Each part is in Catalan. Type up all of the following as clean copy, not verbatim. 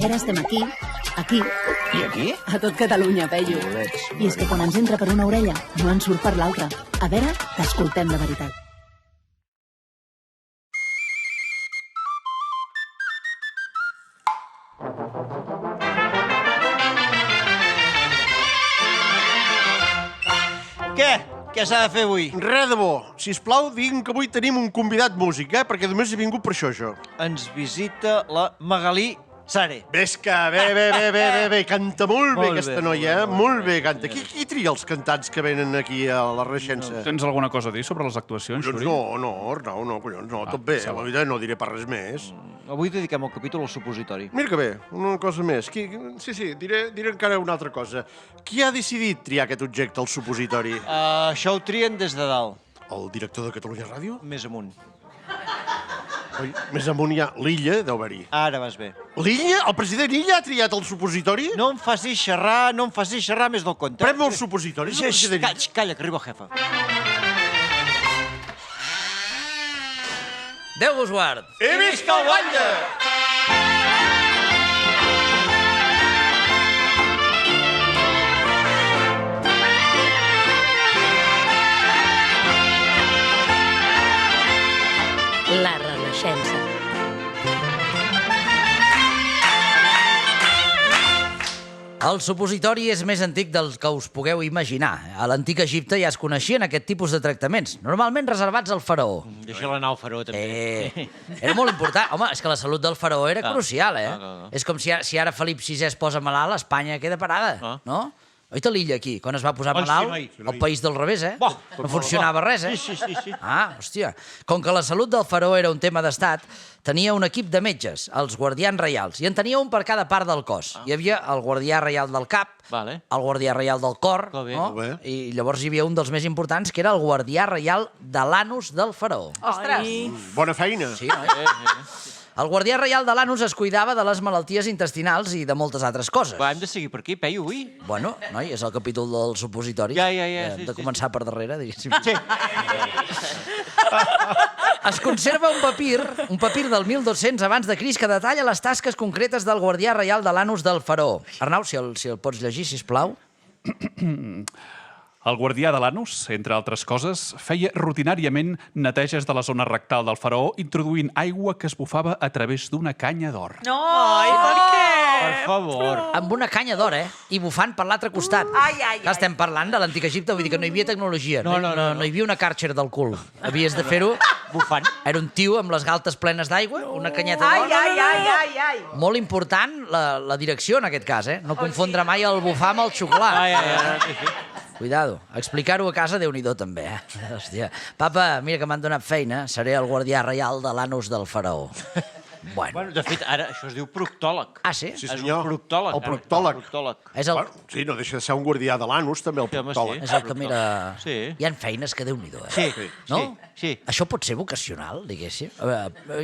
ara estem aquí. I aquí? A tot Catalunya, Peyu. I és que quan ens entra per una orella, no ens surt per l'altra. A veure, t'escoltem de veritat. Què s'ha de fer avui? Res de bo. Sisplau, diguin que avui tenim un convidat músic, perquè només he vingut per això, jo. Ens visita la Magalí Sare. Ves que bé. Canta molt bé aquesta noia, molt bé canta. Qui tria els cantants que venen aquí a la Renaixença? Tens alguna cosa a dir sobre les actuacions, Xuri? No, collons, no, tot bé. No diré per res més. Avui dediquem el capítol al supositori. Mira que bé, una cosa més. Sí, diré encara una altra cosa. Qui ha decidit triar aquest objecte, el supositori? Això ho trien des de dalt. El director de Catalunya Ràdio? Més amunt. Oi, més amunt hi ha l'Illa, deu haver-hi. Ara vas bé. L'Illa? El president Illa ha triat el supositori? No em facis xerrar més del compte. Pren molts supositoris, el president Illa. Calla, que arriba el jefe. Déu vos guard! I visca el Guatlla! La Renaixença. El supositori és més antic del que us pugueu imaginar. A l'antic Egipte ja es coneixien aquest tipus de tractaments, normalment reservats al faraó. Deixa-la anar al faraó, també. Era molt important. Home, és que la salut del faraó era crucial, eh? És com si ara Felip VI es posa malalt, Espanya queda parada, no? Oita l'Illa aquí, quan es va posar malalt, el país del revés, eh? No funcionava res, eh? Sí. Hòstia. Com que la salut del faraó era un tema d'estat, tenia un equip de metges, els guardians reials, i en tenia un per cada part del cos. Hi havia el guardià reial del cap, el guardià reial del cor, i llavors hi havia un dels més importants, que era el guardià reial de l'anus del faraó. Ostres! Bona feina. Sí, no? El guardià reial de l'anus es cuidava de les malalties intestinals i de moltes altres coses. Va, hem de seguir per aquí, Peyu, avui? Bueno, noi, és el capítol del supositori. Hem de començar per darrere, diguéssim. Sí. Es conserva un papir del 1200 abans de Crist que detalla les tasques concretes del guardià reial de l'anus del faraó. Arnau, si el pots llegir, sisplau. El guardià de l'anus, entre altres coses, feia rutinàriament neteges de la zona rectal del faraó introduint aigua que es bufava a través d'una canya d'or. No! Ai, per què? Per favor. Amb una canya d'or, eh? I bufant per l'altre costat. Ai. Estem parlant de l'antic Egipte, vull dir que no hi havia tecnologia. No hi havia una Karcher del cul. Havies de fer-ho bufant. Era un tio amb les galtes plenes d'aigua, una canyeta d'or. Ai. Molt important la direcció, en aquest cas, eh? No confondre mai el bufar amb el xuclar. Ai. Cuidado. Explicar-ho a casa, Déu-n'hi-do, també, eh? Hòstia. Papa, mira que m'han donat feina. Seré el guardià reial de l'anus del faraó. Bueno, de fet, ara això es diu proctòleg. Ah, sí? Sí, És senyor. un proctòleg. El proctòleg. És el... Sí, no deixa de ser un guardià de l'anus, també, el proctòleg. És el que mira... Sí. Hi ha feines que Déu-n'hi-do, eh? Sí. No? Sí. Això pot ser vocacional, diguéssim?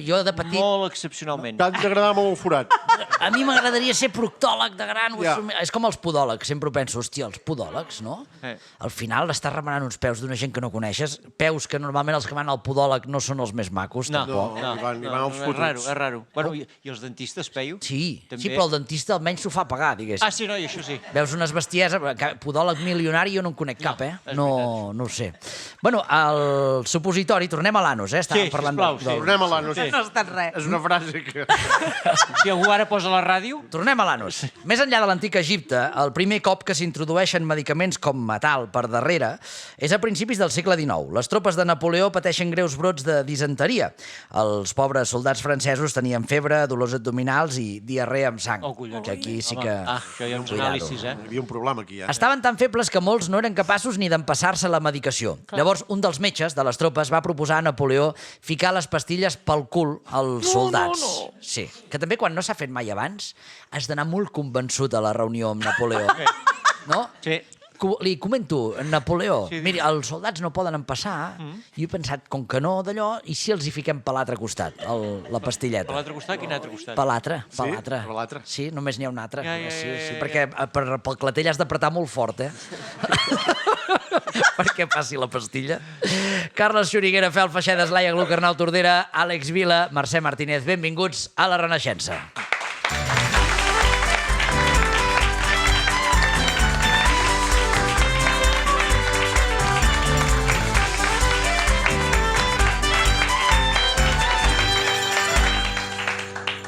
Jo de petit... Molt excepcionalment. T'han d'agradar molt el forat. A mi m'agradaria ser proctòleg de gran. És com els podòlegs. Sempre ho penso, hòstia, els podòlegs, no? Al final estàs remenant uns peus d'una gent que no coneixes, peus que normalment els que van al podòleg no són els més macos, tampoc. No, és raro. Bueno, i els dentistes, Peyu? Sí, però el dentista almenys s'ho fa pagar, diguéssim. Ah, sí, no, i això sí. Veus unes bestieses, podòleg milionari jo no en conec cap, eh? No ho sé. Bueno, el supositori, tornem a l'anus, eh? Sí, sisplau, sí. Tornem a l'anus. No ha estat res. És una frase que... Si algú ara posa la ràdio... Tornem a l'anus. Més enllà de l'antic Egipte, el primer cop que s'introdueixen medicaments com metal per darrere és a principis del segle XIX. Les tropes de Napoleó pateixen greus brots de disenteria. Els pobres soldats francesos tenien febre, dolors abdominals i diarrea amb sang. Que aquí sí que... això hi ha uns anàlisis, eh? Hi havia un problema aquí, Estaven tan febles que molts no eren capaços ni d'empassar-se la medicació. Llavors, un dels metges de les tropes va proposar a Napoleó ficar les pastilles pel cul als soldats. Sí, que també quan no s'ha fet mai abans has d'anar molt convençut a la reunió amb Napoleó. No? Sí. Li comento, Napoleó, miri, els soldats no poden empassar, i he pensat, com que no d'allò, i si els hi fiquem per l'altre costat, la pastilleta? Per l'altre costat? Quin altre costat? Per l'altre. Sí, només n'hi ha un altre. Sí, perquè pel clatell has d'apretar molt fort, eh? Perquè passi la pastilla. Carles Xuriguera, Fel Feixedes, Laia Gluck, Arnau Tordera, Àlex Vila, Mercè Martínez, benvinguts a La Renaixença.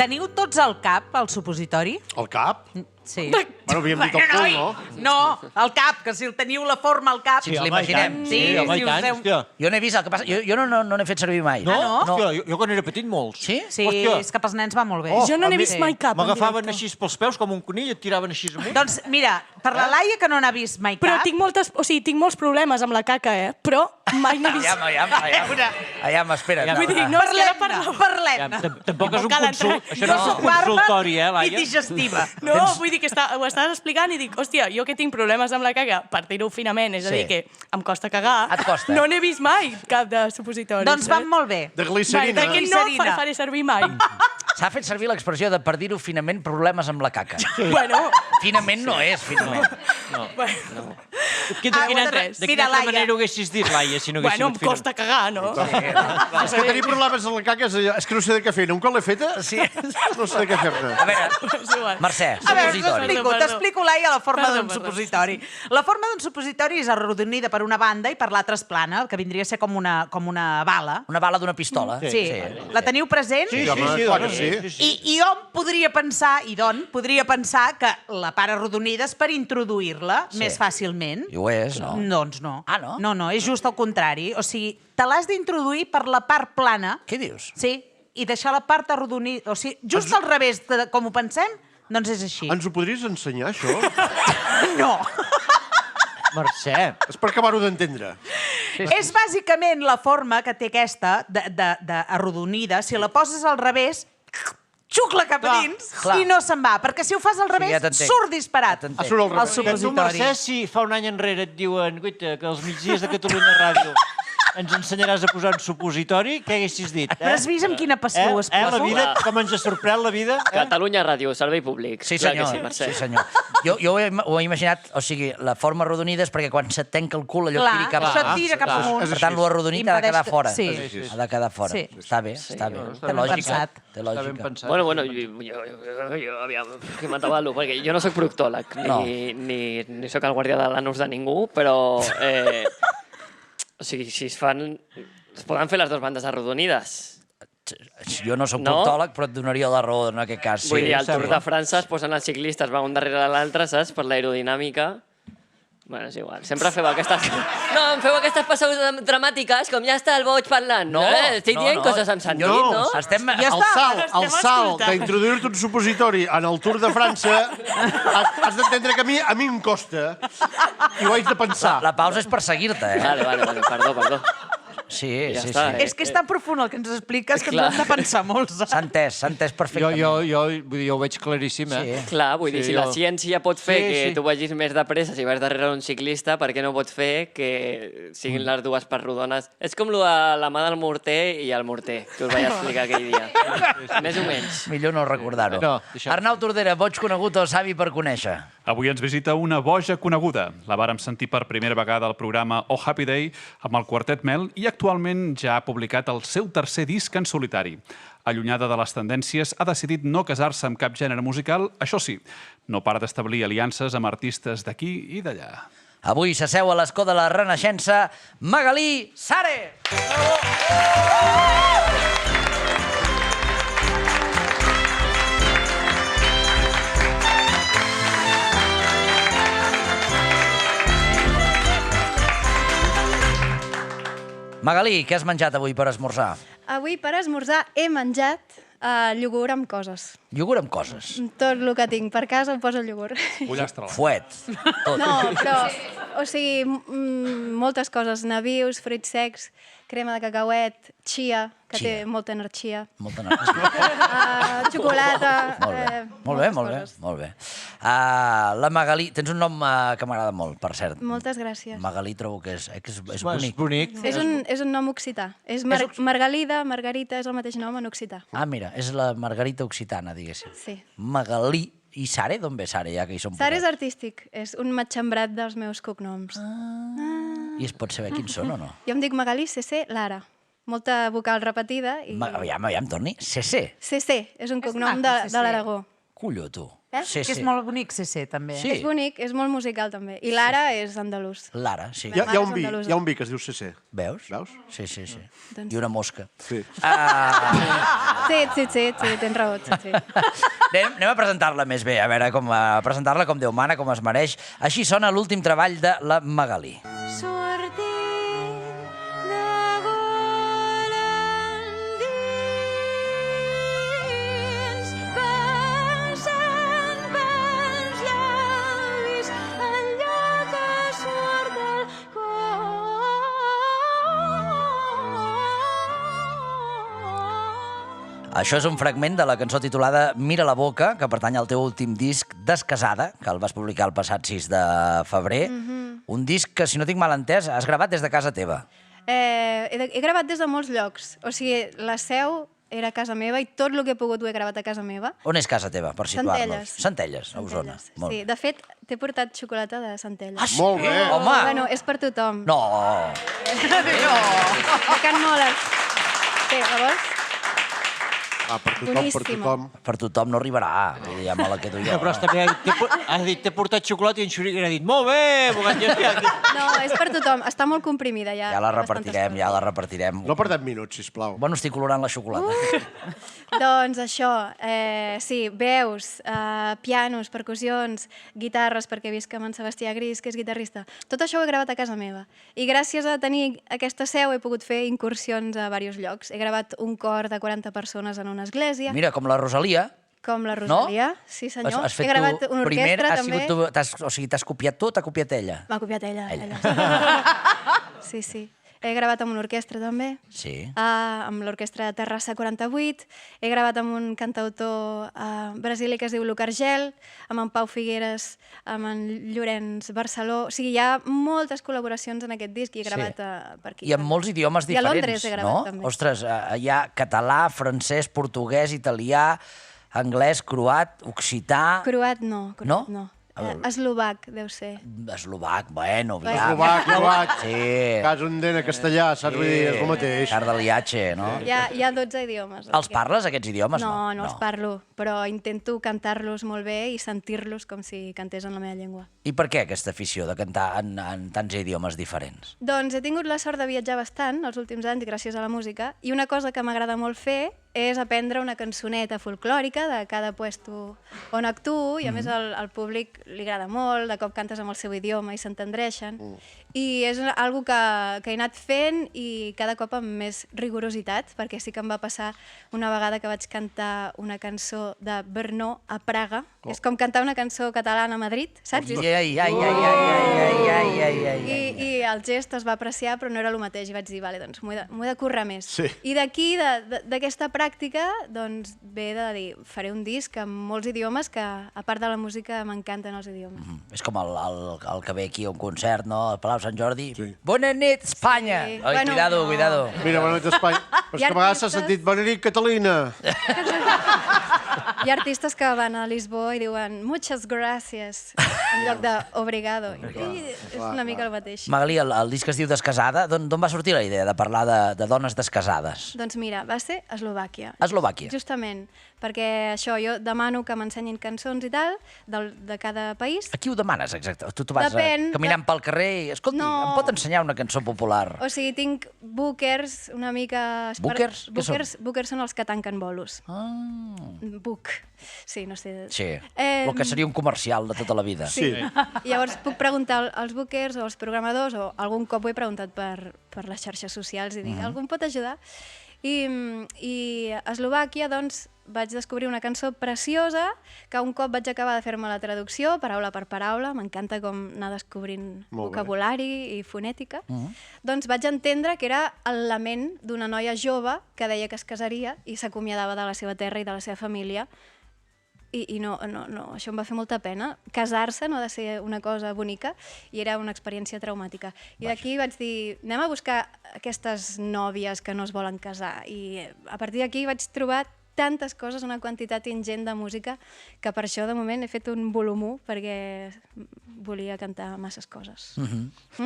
Teniu tots al cap, el supositori? El cap? Sí. Bueno, havíem dit el cul, no? No, el cap, que si el teniu la forma al cap... Sí, ens l'imaginem. Sí, home, i si us tant, heu... hòstia. Jo n'he vist, el que passa... Jo no n'he fet servir mai. No? no? Hòstia, jo quan era petit, molts. Sí? Sí, Hòstia. és que pels nens va molt bé. Jo no n'he vist mai cap. en M'agafaven directe. així pels peus com un conill i et tiraven així amunt. Doncs mira, per la Laia, que no n'ha vist mai Però cap... tinc molts problemes amb la caca, però mai n'he vist... Aviam, espera. Vull dir, no, és que ara parla... Parlem-ne. Tampoc és un cal consult... entrar. Això no és un consultori, I Laia? digestiva. No, vull dir que ho estaves explicant i dic, hòstia, jo que tinc problemes amb la caca, per dir-ho finament, és a dir, que em costa cagar, Et costa. no n'he vist mai cap de supositori. Doncs van molt bé. De glicerina. Perquè no faré servir mai. S'ha fet servir l'expressió de, per dir-ho finament, problemes amb la caca. Bueno, Finament no és, finament. De quina Ah, altra mira, Laia. manera ho haguessis dit, Laia, si no haguessis bueno, em fet... costa cagar, no? És que tenir problemes amb la caca és que no sé de què fer-ne. Un cop l'he feta, Sí. no sé de què fer-ne. A veure, És igual. Mercè, A veure, supositori. t'explico, Laia, la forma Perdó, d'un perdó. supositori. La forma d'un supositori és arrodonida per una banda i per l'altra és plana, que vindria a ser com una bala. Una bala d'una pistola. Sí. La teniu present? Sí, home, clar que sí. I hom podria pensar, que la part arrodonida és per introduir-la més fàcilment. I ho és, no? Doncs no. Ah, no? No, és just el contrari. O sigui, te l'has d'introduir per la part plana. Què dius? Sí, i deixar la part arrodonida. O sigui, just al revés de com ho pensem, doncs és així. Ens ho podries ensenyar, això? No. Mercè. És per acabar-ho d'entendre. És bàsicament la forma que té aquesta d'arrodonida. Si la poses al revés, xucla cap a dins clar. i no se'n va. Perquè si ho fas al revés, ja t'entenc. surt disparat. Ja t'entenc. Surt al El revés. Tu, supositori. Mercè, si fa un any enrere et diuen guaita, que els migdies de Catalunya Ràdio ens ensenyaràs a posar un supositori, què haguessis dit? Però has vist amb quina passió ho La explico? vida, com ens ha sorprès la vida? Catalunya Ràdio, servei públic. Sí, Clar que senyor. sí, Mercè. Sí, senyor. Jo ho he imaginat, o sigui, la forma arrodonida és perquè quan se't tanca el cul allò Clar, tiri cap això a... et tira cap amunt. Per tant, lo arrodonit ha de quedar fora. Sí. Ha de quedar fora. Sí. Està bé, està bé. Té ben lògica. pensat. Té lògica. Bueno, jo aviam, que m'atabalo, perquè jo no sóc proctòleg, No. ni sóc el guàrdia de l'anus de ningú, però... O sigui, si es fan... Es poden fer les dues bandes arrodonides. Jo no sóc No? proctòleg, però et donaria la raó en aquest cas. Vull dir, al Tour de França es posen els ciclistes, va un darrere de l'altre, saps? Per l'aerodinàmica. Bueno, és igual. Sempre feu aquestes... No, em feu aquestes passes dramàtiques, com ja està el boig parlant. No, Estic dient coses amb sentit, no? Estem... El salt d'introduir-te un supositori en el Tour de França, has d'entendre que a mi em costa. I ho haig de pensar. La pausa és per seguir-te, Vale, perdó. Sí, Ja sí, està, sí. És que és tan profund el que ens expliques que ens Clar. ho hem de pensar molt. S'ha entès Jo, perfectament. vull dir, jo ho veig claríssim, Sí. Clar, vull dir, si la ciència pot fer Sí, que sí. tu vagis més de pressa si vas darrere un ciclista, per què no pot fer que siguin les dues parts rodones? És com lo de la mà del morter i el morter, que us vaig explicar aquell dia. Més o menys. Millor no recordar-ho. No, deixem. Arnau Tordera, boig conegut o savi per conèixer? Avui ens visita una boja coneguda. La vàrem sentir per primera vegada al programa Oh Happy Day amb el Quartet Mel i actualment ja ha publicat el seu tercer disc en solitari. Allunyada de les tendències, ha decidit no casar-se amb cap gènere musical. Això sí, no para d'establir aliances amb artistes d'aquí i d'allà. Avui s'asseu a l'escó de la Renaixença Magalí Sare! Magalí, què has menjat avui per esmorzar? Avui per esmorzar he menjat iogurt amb coses. Iogurt amb coses. Tot el que tinc per casa ho poso al iogurt. Pollastre. Fuet. Tot. No, però, o sigui, moltes coses. Nabius, fruits secs, crema de cacauet, chia, que té molta energia, Molta energia. xocolata... Molt bé, molt bé. Molt bé. La Magalí, tens un nom que m'agrada molt, per cert. Moltes gràcies. Magalí trobo que és És bonic. bonic. És un nom occità. És Margalida, Margarita, és el mateix nom en occità. Ah, mira, és la Margarita occitana, diguéssim. Sí. Magalí. I Sare, d'on ve Sare, ja que hi som Sara és posats? artístic, és un matxembrat dels meus cognoms. I es pot saber quins són o no? Jo em dic Magalí CC Lara. Molta vocal repetida. I... Aviam, torni. CC. CC és un cognom maco, de CC. l'Aragó. Colló, tu. Que és molt bonic, sí, també. Sí. És bonic, és molt musical també. I Lara és andalús. Lara, sí. Hi ha un vi que es diu CC. Veus? Sí. I una mosca. Sí. Sí, tens raó. Sí. Anem a presentar-la més bé, a veure com presentar-la com Déu mana, com es mereix. Així sona l'últim treball de la Magalí. Això és un fragment de la cançó titulada Mira la boca, que pertany al teu últim disc Descasada, que el vas publicar el passat 6 de febrer. Un disc que, si no tinc mal entès, has gravat des de casa teva. He gravat des de molts llocs. O sigui, la seu era a casa meva i tot el que he pogut ho he gravat a casa meva. On és casa teva, per situar-nos? Centelles, a Osona. Sí, de fet, t'he portat xocolata de Centelles. Ah, sí? Molt bé. Home! Bueno, és per tothom. No! De Can Moles. Sí, la vols? Per tothom. Per tothom no arribarà. Ja me la quedo jo. Però també has dit, t'he portat xocolata i en Xuric ha dit, molt bé! No, és per tothom. Està molt comprimida ja. Ja la repartirem. No perdem minuts, sisplau. Bueno, estic colorant la xocolata. Doncs això, sí, veus, pianos, percussions, guitarres, perquè he vist que amb en Sebastià Gris, que és guitarrista, tot això ho he gravat a casa meva. I gràcies a tenir aquesta seu he pogut fer incursions a diversos llocs. He gravat un cor de 40 persones en una església. Mira, com la Rosalia. Com la Rosalia, sí senyor. He gravat una orquestra també. O sigui, t'has copiat tu o t'ha copiat ella? M'ha copiat ella. Sí. He gravat amb una orquestra també. Sí. Amb l'orquestra Terrassa 48. He gravat amb un cantautor brasilí que es diu Luca Argel, amb en Pau Figueres, amb en Llorenç Barceló. O sigui, hi ha moltes col·laboracions en aquest disc i he gravat per aquí. I amb molts idiomes diferents, I a Londres he gravat també. Ostres, hi ha català, francès, portuguès, italià, anglès, croat, occità... Croat no. Eslovac, deu ser. Eslovac, bueno, Eslovac, sí. Cas un dena castellà, saps? Vull dir, és el mateix. Car de l'IH, no? Hi ha 12 idiomes. Els parles, aquests idiomes? No els parlo, però intento cantar-los molt bé i sentir-los com si cantés en la meva llengua. I per què aquesta afició de cantar en tants idiomes diferents? Doncs he tingut la sort de viatjar bastant els últims anys gràcies a la música i una cosa que m'agrada molt fer és aprendre una cançoneta folclòrica de cada puesto on actuo i a més al públic li agrada molt, de cop cantes amb el seu idioma i s'entendreixen. I és algo que he anat fent i cada cop amb més rigorositat, perquè sí que em va passar una vegada que vaig cantar una cançó de Brno a Praga. És com cantar una cançó catalana a Madrid, saps? I el gest es va apreciar, però no era el mateix. I vaig dir, vale, doncs m'ho he de currar més. Sí. I d'aquí, d'aquesta pràctica, doncs ve de dir, faré un disc amb molts idiomes que, a part de la música, m'encanten els idiomes. És com el que ve aquí a un concert, no? Al Palau Sant Jordi. Bona nit, Espanya! Sí. Ai, cuidado. Mira, bona nit, Espanya. Però és que a vegades s'ha sentit bona nit, Catalina. Hi ha artistes que van a Lisboa i diuen muchas gracias en lloc de obrigado. És una mica el mateix. Magalí, el disc es diu Descasada. D'on va sortir la idea de parlar de dones descasades? Doncs mira, va ser a Eslovàquia. Eslovàquia. Justament, perquè això, jo demano que m'ensenyin cançons i tal, de cada país. A qui ho demanes, exacte? Tu vas Depèn caminant pel carrer i, escolti, em pot ensenyar una cançó popular? O sigui, tinc bookers una mica... Bookers? Què són? Bookers són els que tanquen bolos. Book. Sí, no sé. Sí, el que seria un comercial de tota la vida. Sí. Llavors puc preguntar als bookers o als programadors, o algun cop ho he preguntat per les xarxes socials i dic, algú em pot ajudar? I a Eslovàquia, doncs, vaig descobrir una cançó preciosa que un cop vaig acabar de fer-me la traducció, paraula per paraula, m'encanta com anar descobrint vocabulari i fonètica, doncs vaig entendre que era el lament d'una noia jove que deia que es casaria i s'acomiadava de la seva terra i de la seva família. I no, això em va fer molta pena. Casar-se no ha de ser una cosa bonica i era una experiència traumàtica. I d'aquí vaig dir, anem a buscar aquestes nòvies que no es volen casar. I a partir d'aquí vaig trobar tantes coses, una quantitat ingent de música, que per això de moment he fet un volum 1 perquè volia cantar masses coses.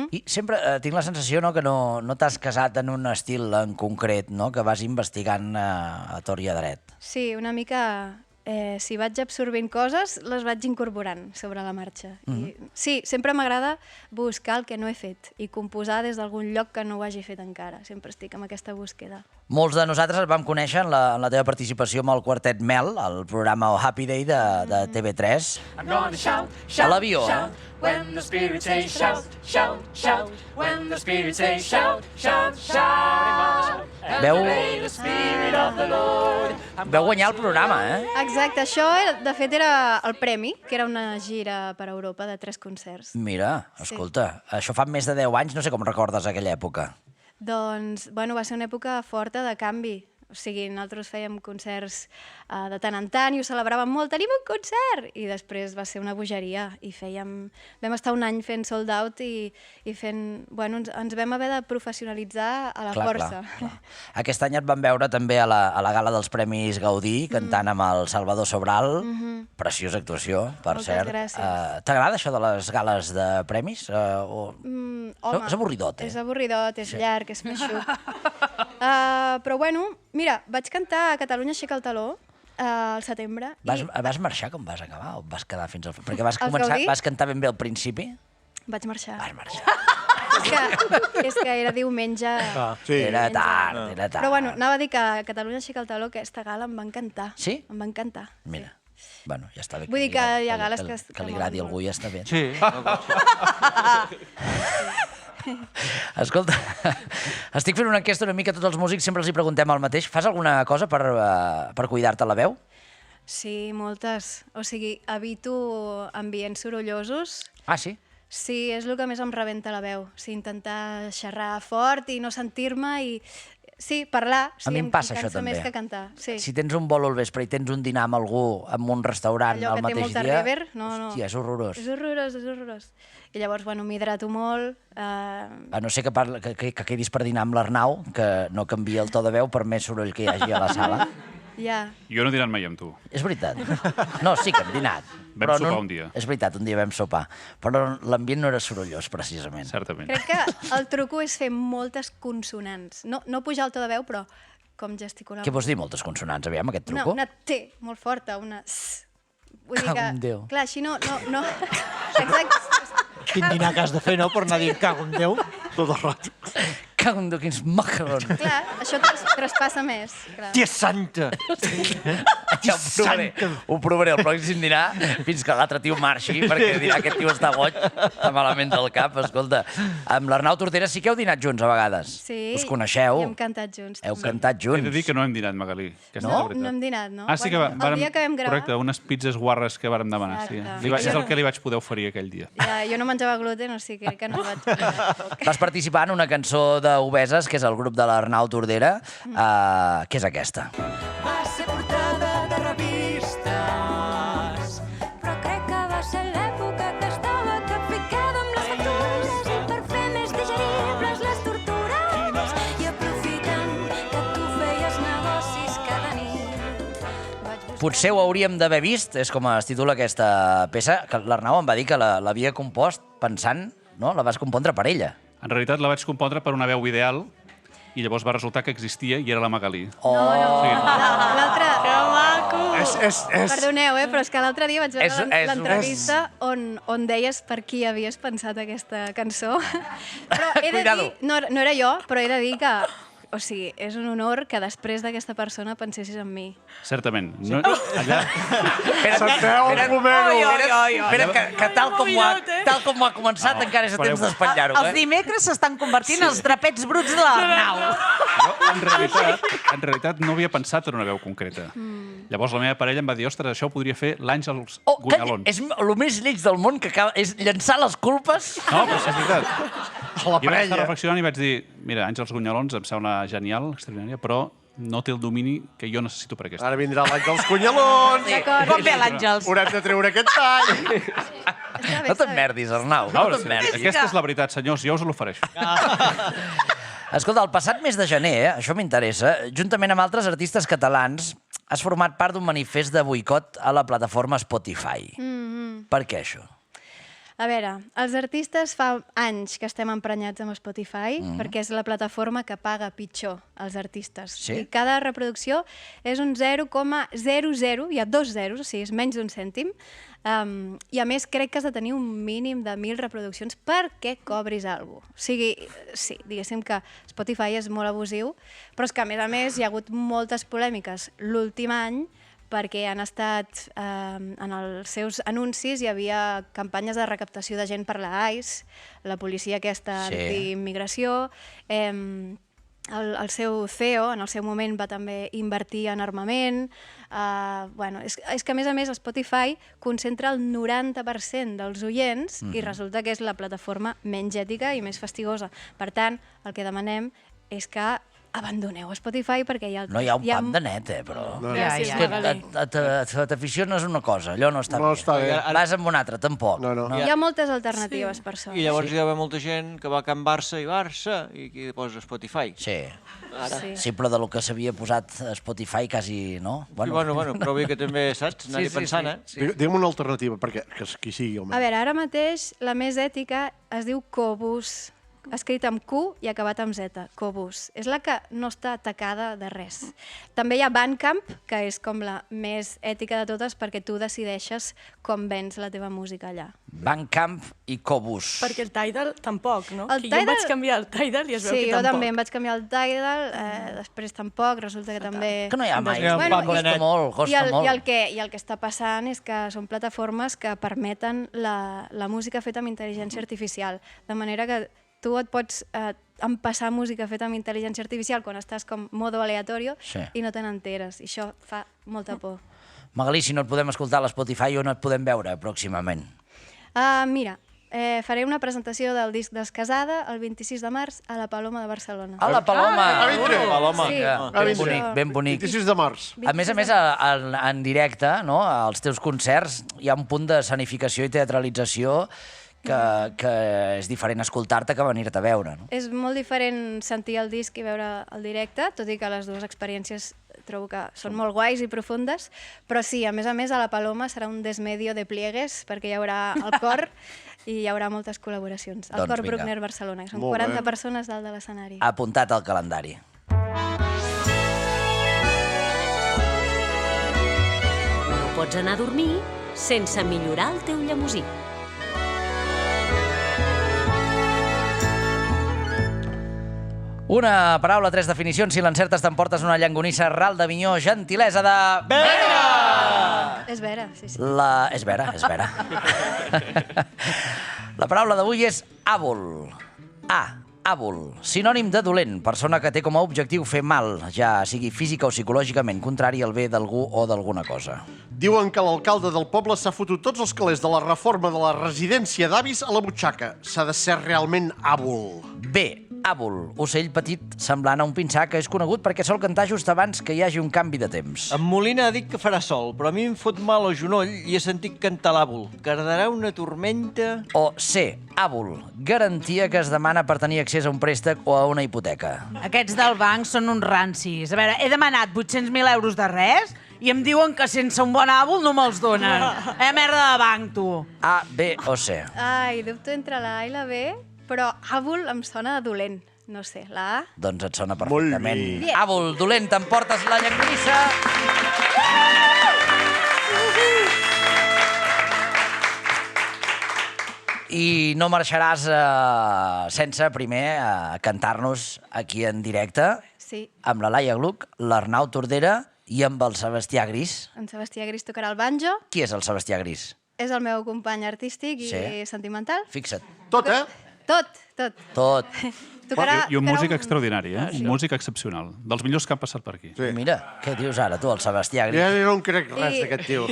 I sempre tinc la sensació que no t'has casat en un estil en concret, que vas investigant a tort i a dret. Sí, una mica... si vaig absorbint coses, les vaig incorporant sobre la marxa. I, sí, sempre m'agrada buscar el que no he fet i composar des d'algun lloc que no ho hagi fet encara. Sempre estic amb aquesta búsqueda. Molts de nosaltres el vam conèixer en la teva participació amb el Quartet Mel, al programa Oh Happy Day de TV3. A l'avió, When the Spirit says shout, shout, shout. When the Spirit says shout, shout, shout. Veu guanyar el programa, eh? Exacte, això de fet era el premi, que era una gira per Europa de 3 concerts. Mira, escolta, això fa més de 10 anys, no sé com recordes aquella època. Doncs, bueno, va ser una època forta de canvi. O sigui, nosaltres fèiem concerts de tant en tant i ho celebràvem molt. Tenim un concert! I després va ser una bogeria. I vam estar un any fent sold out i fent... Bueno, ens vam haver de professionalitzar a la força. Clar. Aquest any et vam veure també a la gala dels Premis Gaudí, cantant amb el Salvador Sobral. Preciosa actuació, per cert. Moltes gràcies. T'agrada això de les gales de premis? Home, és avorridot, És avorridot, és llarg, és feixuc. Però bueno, mira, vaig cantar a Catalunya aixeca el taló al setembre. Vas marxar com vas acabar o vas quedar fins al final? Perquè vas cantar ben bé al principi? Vaig marxar. Vas marxar. És que era diumenge. Era tard, era tard. Però bueno, anava a dir que a Catalunya aixeca el taló aquesta gala em va encantar. Sí? Em va encantar. Mira. Bueno, ja està bé. Vull dir que hi ha gales que li agradi a algú ja està bé. Sí. Escolta, estic fent una enquesta una mica a tots els músics, sempre els hi preguntem el mateix. Fas alguna cosa per cuidar-te la veu? Sí, moltes. O sigui, evito ambients sorollosos. Ah, sí? Sí, és el que més em rebenta la veu. O sigui, intentar xerrar fort i no sentir-me i... Sí, parlar. A mi em passa això també. Més que cantar. Sí. Si tens un bolo al vespre i tens un dinar amb algú en un restaurant allò al mateix dia... Allò que té molta rever, no. Hòstia, és horrorós. És horrorós, és horrorós. I llavors, bueno, m'hidrato molt. A no ser que quedis per dinar amb l'Arnau, que no canvia el to de veu per més soroll que hi hagi a la sala. Ja. Jo no he dinat mai amb tu. És veritat. No, sí que hem dinat. Vam sopar un dia. És veritat, un dia vam sopar. Però l'ambient no era sorollós, precisament. Certament. Crec que el truco és fer moltes consonants. No pujar el to de veu, però com gesticular. Què vols dir, moltes consonants, aviam, aquest truco? Una T molt forta, una S. Vull dir Cago que, en Déu. clar, així no... Exacte. Quin dinar que has de fer, no?, per anar a dir cago en Déu. Tot el rato. Cago en Déu, quins macarrons. Clar, això traspassa més. Clar. Tia santa! Ja ho provaré el pròxim dinar fins que l'altre tio marxi, perquè dirà aquest tio està boig, està malament del cap. Escolta, amb l'Arnau Tordera sí que heu dinat junts a vegades. Sí. Us coneixeu. I hem cantat junts. Heu cantat junts. He de dir que no hem dinat, Magalí. No? No hem dinat, no? Ah, sí que el dia que vam gravar... Correcte, unes pizzas guarres que vàrem demanar. Sí. És el que li vaig poder oferir aquell dia. Ja, jo no menjava gluten, o sigui que no vaig poder. Vas participar en una cançó d'Obeses, que és el grup de l'Arnau Tordera, que és aquesta. Va ser portada de revistes, però crec que va ser l'època que estava capficada amb les factures i per fer més digeribles les tortures i aprofitant que tu feies negocis cada nit. Potser ho hauríem d'haver vist, és com es titula aquesta peça, que l'Arnau em va dir que l'havia compost pensant, no? La vas compondre per ella. En realitat la vaig compondre per una veu ideal i llavors va resultar que existia i era la Magalí. Oh! L'altre... Que maco! Perdoneu, però és que l'altre dia vaig veure l'entrevista on deies per qui havies pensat aquesta cançó. Però he de dir... No era jo, però he de dir que... O sigui, és un honor que després d'aquesta persona pensessis en mi. Certament. No, allà... Espera, que tal com ho ha començat encara és a temps d'espatllar-ho. Els dimecres s'estan convertint els drapets bruts de l'Arnau. Jo, en realitat, no havia pensat en una veu concreta. Llavors la meva parella em va dir, ostres, això ho podria fer l'Àngels Gunyalons. És el més lleig del món, que és llançar les culpes. No, però és veritat. Jo vaig estar reflexionant i vaig dir, mira, Àngels Gunyalons em sembla genial, extraordinària, però no té el domini que jo necessito per aquesta. Ara vindrà l'Àngels Gunyalons. Com ve l'Àngels? Haurem de treure aquest tall. No t'emmerdis, Arnau. Aquesta és la veritat, senyors, jo us l'ofereixo. Escolta, el passat mes de gener, això m'interessa, juntament amb altres artistes catalans, has format part d'un manifest de boicot a la plataforma Spotify. Per què això? A veure, els artistes fa anys que estem emprenyats amb Spotify perquè és la plataforma que paga pitjor als artistes. Sí? I cada reproducció és un 0,00, hi ha 2 zeros, o sigui, és menys d'un cèntim. I a més crec que has de tenir un mínim de 1.000 reproduccions perquè cobris alguna cosa. O sigui, sí, diguéssim que Spotify és molt abusiu, però és que a més hi ha hagut moltes polèmiques l'últim any perquè han estat, en els seus anuncis hi havia campanyes de recaptació de gent per la ICE, la policia aquesta d'immigració, el seu CEO en el seu moment va també invertir en armament. És que a més Spotify concentra el 90% dels oients i resulta que és la plataforma menys ètica i més fastigosa. Per tant, el que demanem és que abandoneu Spotify perquè hi ha... No hi ha un pam de net, però... Gràcies, Magalí. T'aficiones a una cosa, allò no està bé. Vas amb una altra, tampoc. Hi ha moltes alternatives per això. I llavors hi ha molta gent que va a Can Barça i que posa Spotify. Sí. Sí, però del que s'havia posat Spotify quasi, no? Bueno, però bé que també, saps, anar-hi pensant, eh? Digue'm una alternativa, perquè qui sigui, home. A veure, ara mateix la més ètica es diu Qobuz, escrit amb Q i acabat amb Z, Qobuz. És la que no està atacada de res. També hi ha Bandcamp, que és com la més ètica de totes perquè tu decideixes com vens la teva música allà. Bandcamp i Qobuz. Perquè el Tidal tampoc, no? El Jo em vaig canviar el Tidal i es veu que Sí, jo tampoc. també em vaig canviar el Tidal, després tampoc, resulta que també... Que no hi ha mai, Bueno, costa molt. I el que està passant és que són plataformes que permeten la música feta amb intel·ligència artificial, de manera que tu et pots empassar música feta amb intel·ligència artificial quan estàs com modo aleatorio i no te n'enteres. I això fa molta por. Magalí, si no et podem escoltar a l'Spotify, on et podem veure pròximament? Mira, faré una presentació del disc d'Escasada el 26 de març a la Paloma de Barcelona. A la Paloma! A vindre! Paloma. Sí. Ben bonic. 26 de març. A més, en directe, no, als teus concerts, hi ha un punt de escenificació i teatralització que és diferent escoltar-te que venir-te a veure, no? És molt diferent sentir el disc i veure el directe, tot i que les dues experiències trobo que són molt guais i profundes, però sí, a més, a la Paloma serà un desmedio de pliegues, perquè hi haurà el cor i hi haurà moltes col·laboracions. El Cor Bruckner Barcelona, que són 40 persones dalt de l'escenari. Apuntat al calendari. No pots anar a dormir sense millorar el teu llemosí. Una paraula, 3 definicions. Si l'encertes t'emportes una llangonissa ral de minyó, gentilesa de... Vera! És vera, sí. És vera. La paraula d'avui és àbul. Àbul. Sinònim de dolent, persona que té com a objectiu fer mal, ja sigui física o psicològicament, contrari al bé d'algú o d'alguna cosa. Diuen que l'alcalde del poble s'ha fotut tots els calés de la reforma de la residència d'avis a la butxaca. S'ha de ser realment àbul. Bé, àbul, ocell petit semblant a un pinsà que és conegut perquè sol cantar just abans que hi hagi un canvi de temps. En Molina ha dit que farà sol, però a mi em fot mal el genoll i he sentit cantar l'àbul. Cardarà una tormenta... O C, àbul, garantia que es demana per tenir accés a un préstec o a una hipoteca. Aquests del banc són uns rancis. A veure, he demanat 800.000 euros de res i em diuen que sense un bon àbul no me'ls donen. Merda de banc, tu. A, B o C. Ai, dubto entre la A i la B, però àbul em sona de dolent. No sé, la A? Doncs et sona perfectament. Molt bé. Àbul, dolent, t'emportes la llangonissa. I no marxaràs sense primer cantar-nos aquí en directe amb la Laia Gluck, l'Arnau Tordera i amb el Sebastià Gris. En Sebastià Gris tocarà el banjo. Qui és el Sebastià Gris? És el meu company artístic i sentimental. Fixa't. Tot, eh? Tot. I un músic extraordinari, eh? Un músic excepcional. Dels millors que han passat per aquí. Mira, què dius ara, tu, el Sebastià Gris? Ja no en crec res d'aquest tio.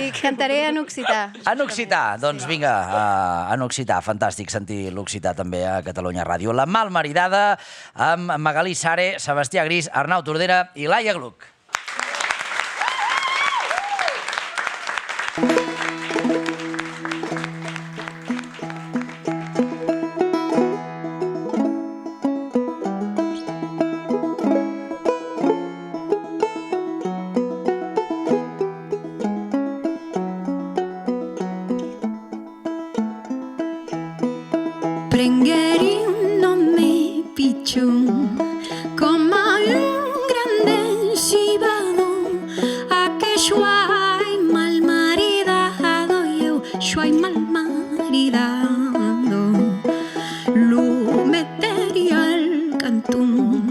I cantaré en occità. En occità, doncs vinga, en occità. Fantàstic sentir l'occità també a Catalunya Ràdio. La malmaridada amb Magalí Sare, Sebastià Gris, Arnau Tordera i Laia Gluck. llum, com a un gran desibador, aquello hay mal maridado, yo hay mal maridado. Lo material cantum,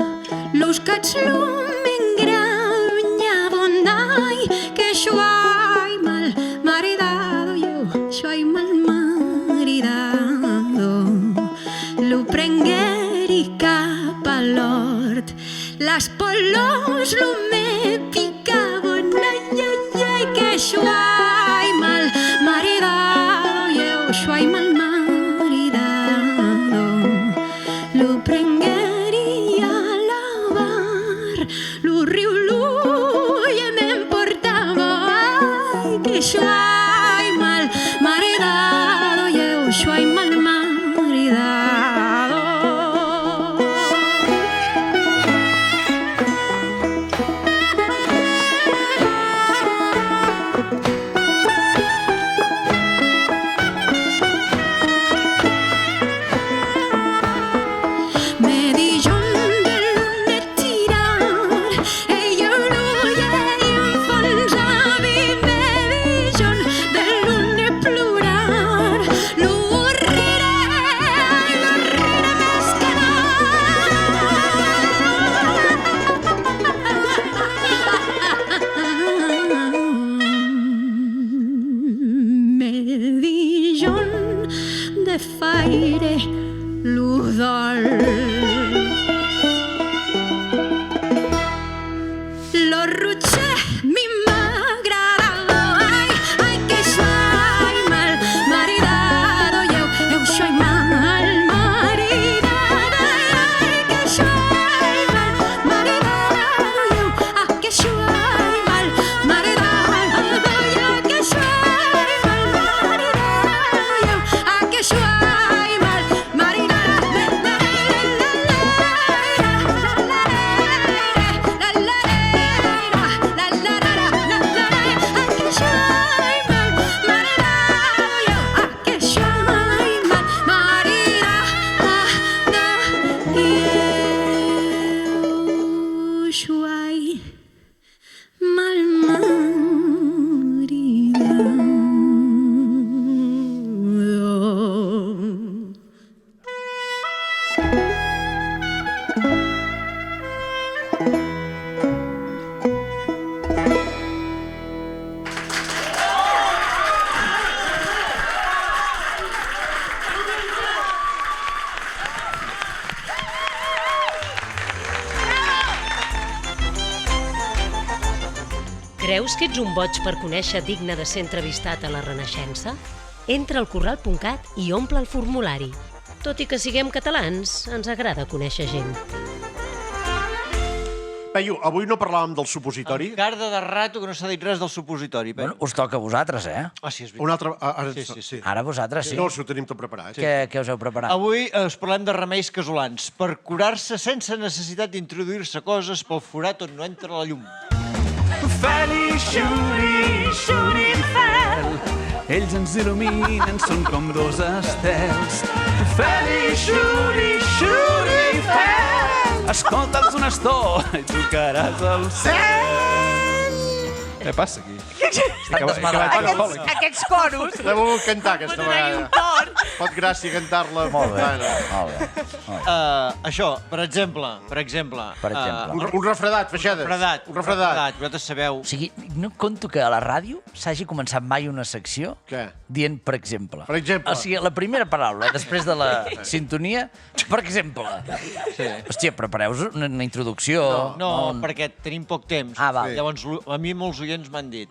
los cats lo m'engrañaban, ay, que yo hay mal maridado, yo hay mal maridado. Lo prengueri cap a l'hort, les polos lo me picaven, ai, ai, ai, que yo hay mal maridado, yo hay mal maridado. Lo prengueri a lavar, lo riu lo i m'emportava, ai, que yo hay mal maridado, yo hay mal maridado. Me di John de l'une tirar, ella l'ulla i enfonsava, me di John de l'une plorar, lo rere més que me di John de faire l'udol. Lo ruche mi m'agradado, ay, ay, que soy mal maridado, yo soy mal maridado, ay, que soy mal maridado, yo, que soy mal maridado, yo, que soy mal maridado, yo, que soy mal maridado. Creus que ets un boig per conèixer digne de ser entrevistat a la Renaixença? Entra al corral.cat i omple el formulari. Tot i que siguem catalans, ens agrada conèixer gent. Peyu, avui no parlàvem del supositori? Encara de rato que no s'ha dit res del supositori, Peyu. Bueno, us toca a vosaltres, eh? Ah, sí, és veritat. Un altre... Ara, Sí. Ara vosaltres, sí. No, si ho tenim tot preparat. Què us heu preparat? Avui us parlem de remeis casolans per curar-se sense necessitat d'introduir-se coses pel forat on no entra la llum. Feli, xuri, fel. Ells ens il·luminen, són com dos estels. Feli, xuri, fel. Escolta'ls una estona i trucaràs al cel. Què passa aquí? Estan desmadrats. Aquests coros. L'he volgut cantar aquesta vegada. Pot gràcia cantar-la. Molt bé. Això, per exemple. Un refredat, Feixedes. Un refredat. Vosaltres sabeu... O sigui, no conto que a la ràdio s'hagi començat mai una secció dient per exemple. Per exemple. O sigui, la primera paraula, després de la sintonia, per exemple. Hòstia, prepareu-vos una introducció. No, perquè tenim poc temps. Ah, val. Llavors, a mi molts oients m'han dit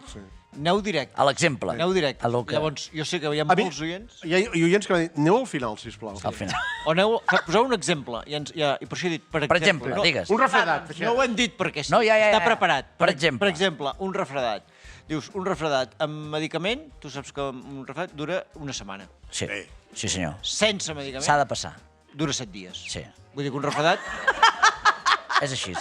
aneu directe. A l'exemple. Aneu directe. Que... Llavors, jo sé que hi ha molts oients... Hi ha oients que m'han dit, aneu al final, sisplau. Al final. O aneu... Poseu un exemple. I per això he dit, per exemple. No, digues. Un refredat. No ho hem dit perquè sí. No, Està preparat. Per exemple. Per exemple, un refredat. Dius, un refredat amb medicament, tu saps que un refredat dura una setmana. Sí, senyor. Sense medicament... S'ha de passar. Dura 7 dies. Sí. Vull dir que un refredat... És així.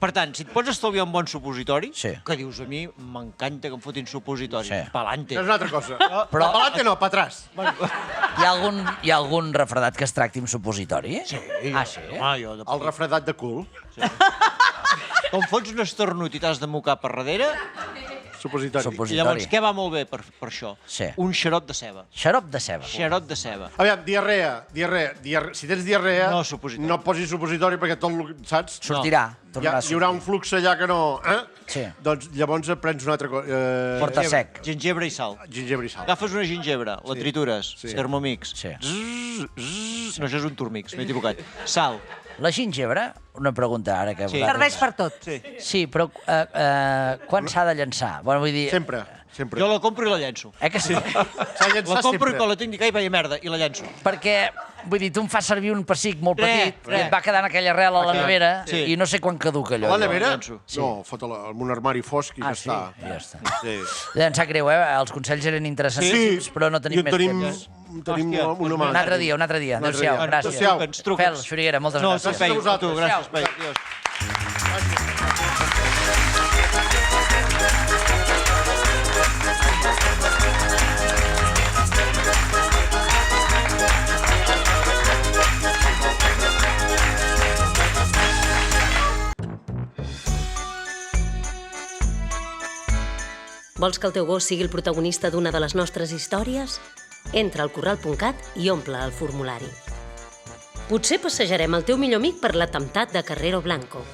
Per tant, si et pots estalviar un bon supositori, Sí. que dius, a mi m'encanta que em fotin supositori. Sí. Palante. És una altra cosa. Però- Palante no, patràs. Bueno, Hi ha algun refredat que es tracti amb supositori? Sí. Ah, sí? El refredat de cul. Com fots un estornut i t'has de mocar per darrere, Supositori. i llavors què va molt bé per això? Sí. Un xarop de ceba. Xarop de ceba. Xarop de ceba. Aviam, diarrea. Si tens diarrea, No supositori. no posis supositori perquè tot, saps? Sortirà. Hi haurà un flux allà que no... Sí. Doncs llavors prens una altra cosa. Porta sec. Gingebre i sal. Gingebre i sal. Agafes una gingebre, la tritures, Sí. Thermomix. Sí. No, això és un turmix, m'he equivocat. Sal. La gingebre, una pregunta ara que... Sí. Serveix per tot. Sí, però quan s'ha de llançar? Bueno, vull dir... Sempre. Jo la compro i la llenço. Que sí? S'ha de llançar La compro sempre. i quan la tinc dic, ai, veia merda, i la llenço. Perquè, vull dir, tu em fas servir un pessic molt petit Re. i et va quedant aquella arrel a la nevera Sí. i no sé quan caduca allò. A la nevera? llenço. No, fot-la en un armari fosc i ja Sí, està. ja està. Sí. Em sap greu, Els consells eren interessantíssims, però no tenim més temps. Tenim Hòstia, una mà. Un altre dia. Adéu-siau, dia. gràcies. Adéu-siau. Ens truques. Fel, Xuriguera, moltes No, gràcies. Pei, Gràcies a tu, gràcies, Pei. Adéu. Adiós. Vols que el teu gos sigui el protagonista d'una de les nostres històries? Entra al corral.cat i omple el formulari. Potser passejarem el teu millor amic per l'atemptat de Carrero Blanco.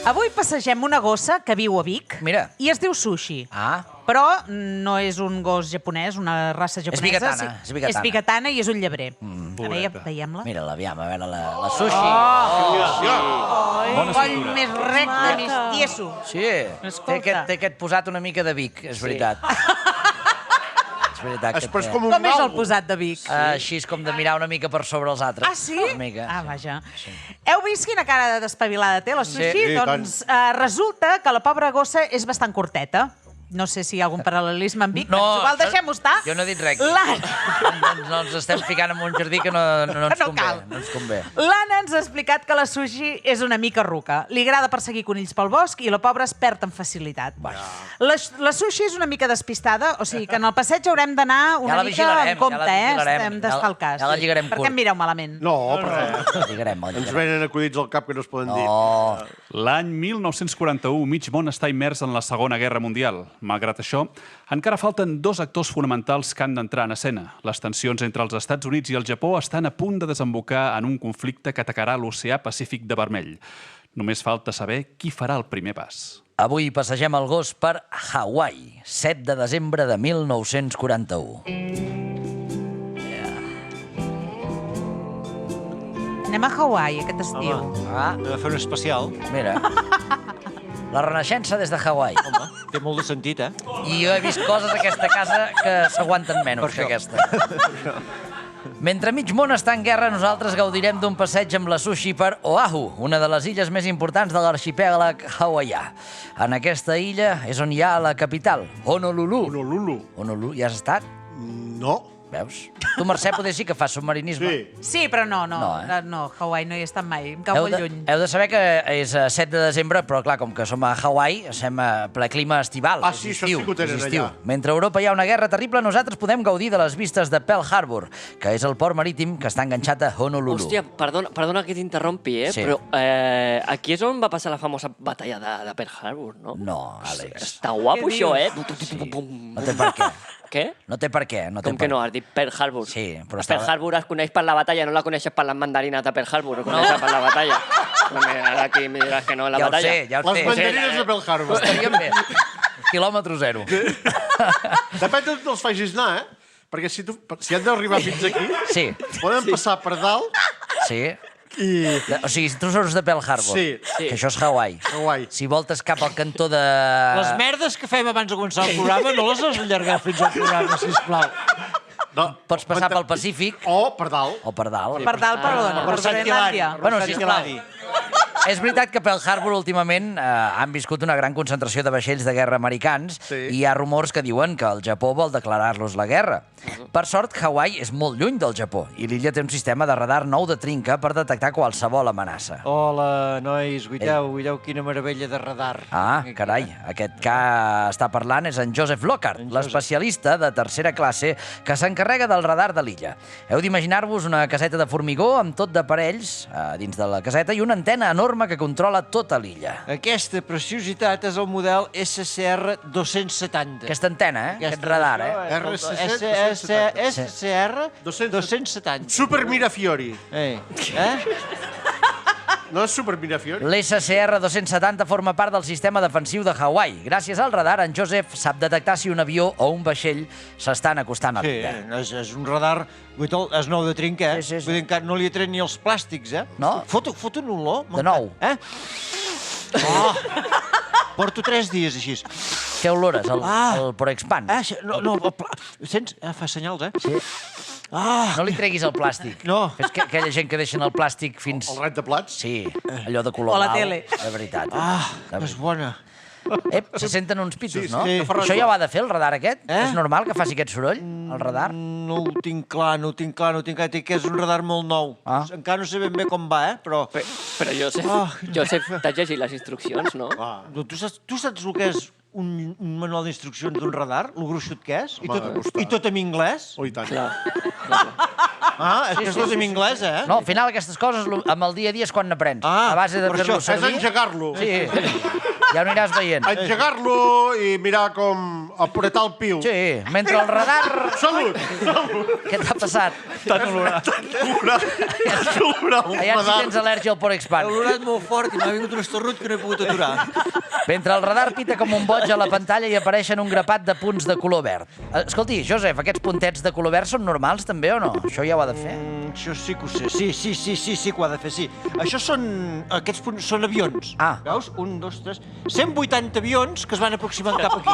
Avui passegem una gossa que viu a Vic. Mira. I es diu Sushi. Ah, Però no és un gos japonès, una raça japonesa. bigatana, és bigatana. És bigatana i és un llebrer. pobreta. Veiem-la. mira-la, aviam, a veure la Sushi. Bona Coll cintura. més recte, més tieso. Sí, té aquest posat una mica de Vic, és veritat. És veritat que Però és té. com un Com és el galgo. posat de Vic? Així és com de mirar una mica per sobre els altres. Ah, sí? Una mica. Ah, vaja. Heu vist quina cara despavilada té la Sushi? Sí, i Doncs resulta que la pobra gossa és bastant curteta. No sé si hi ha algun paral·lelisme amb Vic, No, però igual deixem-ho estar. jo no he dit res. L'Anna No ens estem ficant en un jardí que no ens No convé. cal. No ens convé. ens ha explicat que la Sushi és una mica ruca. Li agrada perseguir conills pel bosc i la pobra es perd amb facilitat. La Sushi és una mica despistada, o sigui que en el passeig haurem d'anar una la mica vigilarem, amb compte, ja la vigilarem. Hem d'estar al cas. Ja la lligarem Per curt. què em mireu malament? No, però Lligarem, ens venen acudits al cap que no es poden dir. No. L'any 1941, mig món està immers en la Segona Guerra Mundial. Malgrat això, encara falten dos actors fonamentals que han d'entrar en escena. Les tensions entre els Estats Units i el Japó estan a punt de desembocar en un conflicte que atacarà l'oceà Pacífic de vermell. Només falta saber qui farà el primer pas. Avui passegem el gos per Hawaii, 7 de desembre de 1941. Anem a Hawaii aquest estiu. Ah, He de fer un especial. mira. La Renaixença des de Hawaii. Home, té molt de sentit, eh? I jo he vist coses d'aquesta casa que s'aguanten menys que aquesta. Mentre mig món està en guerra, nosaltres gaudirem d'un passeig amb la Sushi per Oahu, una de les illes més importants de l'arxipèlag hawaià. En aquesta illa és on hi ha la capital, Honolulu. Honolulu, hi has estat? No. Veus? Tu, Mercè, potser sí que fas submarinisme. Sí. Sí, però no, Hawaii no hi he estat mai, em cau molt lluny. Heu de saber que és 7 de desembre, però clar, com que som a Hawaii, estem a ple clima estival. Ah, és sí, això estiu, sí que ho tenen és estiu. allà. Mentre a Europa hi ha una guerra terrible, nosaltres podem gaudir de les vistes de Pearl Harbor, que és el port marítim que està enganxat a Honolulu. Hòstia, perdona que t'interrompi, Sí. però aquí és on va passar la famosa batalla de Pearl Harbor, no? No, Àlex. Està guapo Què això, eh? No té per què. Què? No té per què. No té Com per que no? Has dit Pearl Harbor. Sí, però Pearl Harbor es coneix per la batalla, no la coneixes per les mandarines de Pearl Harbor, la coneixes per la batalla. Ara aquí me diràs que no, la Ja ho batalla. sé, ja ho Les sé. mandarines de Pearl Harbor. Estarien bé. Quilòmetre zero. Depèn d'on els facis anar, eh? Perquè si han d'arribar fins aquí, Sí, poden passar per dalt sí. i... O sigui, si tu surts de Pearl Harbor, Sí. que això és Hawaii. Hawaii. Si voltes cap al cantó de... Les merdes que fem abans de començar el programa no les has allargat fins al programa, sisplau. No, Pots passar pel Pacífic o per dalt. o per dalt. Per dalt, per on? Per Sant Groenlàndia. Bueno, Sant sisplau. Hilari. És veritat que Pearl Harbor últimament han viscut una gran concentració de vaixells de guerra americans i hi ha rumors que diuen que el Japó vol declarar-los la guerra. Per sort, Hawaii és molt lluny del Japó i l'illa té un sistema de radar nou de trinca per detectar qualsevol amenaça. Hola, nois, guiteu quina meravella de radar. Ah, carai, aquest que està parlant és en Joseph Lockhart, l'especialista de tercera classe que s'encarrega del radar de l'illa. Heu d'imaginar-vos una caseta de formigó amb tot d'aparells dins de la caseta i una antena enorme que controla tota l'illa. Aquesta preciositat és el model SCR 270. Aquesta antena, aquest radar, SCR 270. Super Mirafiori. No és Super Mirafiori? L'SCR 270 forma part del sistema defensiu de Hawaii. Gràcies al radar, en Joseph sap detectar si un avió o un vaixell s'estan acostant a l'illa. Sí, és un radar, és nou de trinca, Vull dir que no li tret ni els plàstics, No. Fot un olor. De nou. Porto 3 dies així. Què olores? El Porexpan? No, sents? Fa senyals, Sí. No li treguis el plàstic. No. És que aquella gent que deixen el plàstic fins... El ret de plats? Sí, allò de color O la blau. tele. De veritat. És bona. Se senten uns pitos, no? Sí. Això ja ho ha de fer, el radar aquest? És normal que faci aquest soroll, el radar? No ho tinc clar. Dic que és un radar molt nou. Encara no sé ben bé com va, però... Però Josep, t'has llegit les instruccions, no? Tu saps el que és un manual d'instruccions d'un radar? El gruixut que és? I tot en anglès? Oh, i tant. És que és tot en anglès, No, al final aquestes coses, amb el dia a dia és quan n'aprens. A base de fer-lo servir... És engegar-lo. Sí, ja ho aniràs veient. Engegar-lo i mirar com apretar el piu. Sí, mentre el radar... Salut! Què t'ha passat? Tan olorat. Allà si tens al·lèrgia al Porexpan. He olorat molt fort i m'ha vingut un estorrut que no he pogut aturar. Mentre el radar pita com un boig a la pantalla i apareixen un grapat de punts de color verd. Escolti, Josep, aquests puntets de color verd són normals també o no? Això ja ho ha de fer? Això sí que ho sé. Sí que ho ha de fer, sí. Aquests punts són avions. Veus? 1, 2, 3... 180 avions que es van aproximant cap aquí.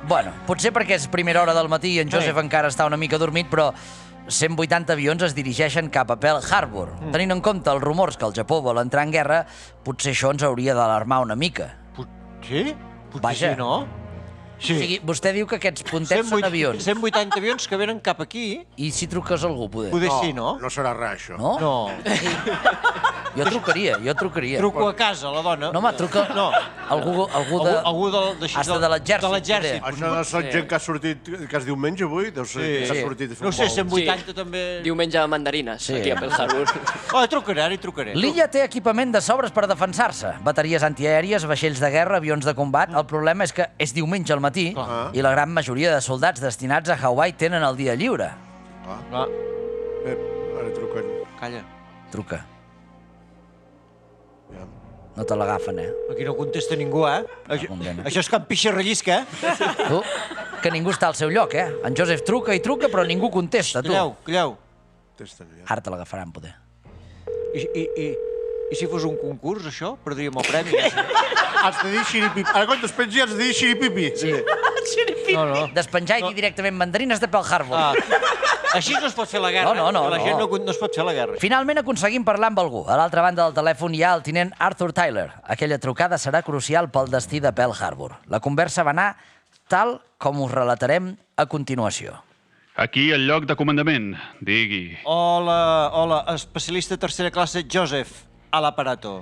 Bueno, potser perquè és primera hora del matí i en Joseph encara està una mica dormit, però 180 avions es dirigeixen cap a Pearl Harbor. Tenint en compte els rumors que el Japó vol entrar en guerra, potser això ens hauria d'alarmar una mica. Sí? Potser sí, no? Sí. O sigui, vostè diu que aquests puntets són avions. 180 avions que venen cap aquí. I si truques a algú, poder? Poder sí, no? No serà res, això. No? No. Jo trucaria. Truco a casa, la dona. No, home, truca algú de... Algú de l'exèrcit. Això no són gent que ha sortit, que es diumenge avui? Deu ser que ha sortit a fer no sé, 180 també... Diumenge de mandarines, aquí a Pearl Harbor. Trucaré. L'illa té equipament de sobres per defensar-se. Bateries antiaèries, vaixells de guerra, avions de combat. El problema és que és diumenge al matí i la gran majoria de soldats destinats a Hawaii tenen el dia lliure. Ara truquen. Calla. Truca. No te l'agafen, Aquí no contesta ningú, Això és Can Pixa rellisca, Tu, que ningú està al seu lloc, En Joseph truca i truca, però ningú contesta, tu. Calleu. Ara te l'agafaran, poder. I si fos un concurs, això? Perdríem el premi. Has de dir xiripipi. Ara, quan despengi, has de dir xiripipi. Sí. No. Despenjar i dir directament mandarines de Pearl Harbor. Així no es pot fer la guerra. No. La gent no es pot fer la guerra. Finalment aconseguim parlar amb algú. A l'altra banda del telèfon hi ha el tinent Arthur Tyler. Aquella trucada serà crucial pel destí de Pearl Harbor. La conversa va anar tal com us relatarem a continuació. Aquí el lloc de comandament. Digui. Hola, especialista tercera classe Joseph. A l'aparato.